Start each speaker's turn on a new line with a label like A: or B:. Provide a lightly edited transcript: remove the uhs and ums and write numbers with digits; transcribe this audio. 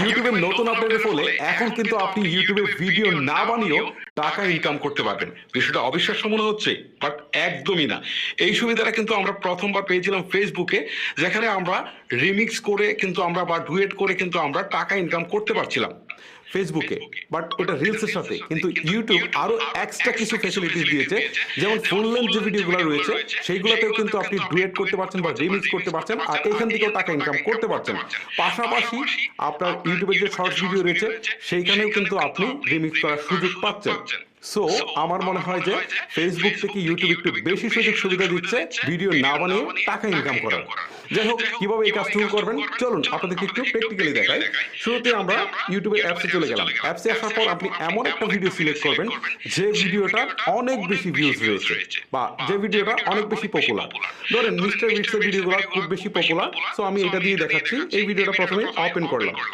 A: ইউটিউবের নতুন আপডেটের ফলে এখন কিন্তু আপনি ইউটিউবে ভিডিও না বানিয়েও টাকা ইনকাম করতে পারবেন। বিষয়টা অবিশ্বাস্য মনে হচ্ছে, বাট একদমই না। এই সুবিধাটা কিন্তু আমরা প্রথমবার পেয়েছিলাম ফেসবুকে, যেখানে আমরা রিমিক্স করে কিন্তু আমরা বা ডুয়েট করে কিন্তু আমরা টাকা ইনকাম করতে পারছিলাম ফেসবুকে। বাট ওটা রিলসের সাথে কিন্তু ইউটিউব আরো এক্সট্রা কিছু ফ্যাসিলিটিস দিয়েছে, যেমন ফুল লেন্থ যে ভিডিওগুলো রয়েছে সেইগুলোতেও কিন্তু আপনি ডুয়েট করতে পারছেন বা রিমিক্স করতে পারছেন, আর এখান থেকেও টাকা ইনকাম করতে পারছেন। পাশাপাশি আপনার ইউটিউবের যে শর্টস ভিডিও রয়েছে সেইখানেও কিন্তু আপনি রিমিক্স করার সুযোগ পাচ্ছেন। সো আমার মনে হয় যে ফেসবুক থেকে ইউটিউব একটু বেশি সুযোগ সুবিধা দিচ্ছে ভিডিও না বানিয়ে টাকা ইনকাম করার। যাই হোক, কিভাবে এই কাজটুকু করবেন চলুন আপনাদেরকে একটু প্র্যাকটিক্যালি দেখাই। শুরুতে আমরা ইউটিউবের অ্যাপসে চলে গেলাম। অ্যাপসে আসার পর আপনি এমন একটা ভিডিও সিলেক্ট করবেন যে ভিডিওটা অনেক বেশি ভিউজ রয়েছে বা যে ভিডিওটা অনেক বেশি পপুলার। ধরেন মিস্টার বিটসের ভিডিওগুলো খুব বেশি পপুলার, সো আমি এটা দিয়ে দেখাচ্ছি। এই ভিডিওটা প্রথমে ওপেন করলাম।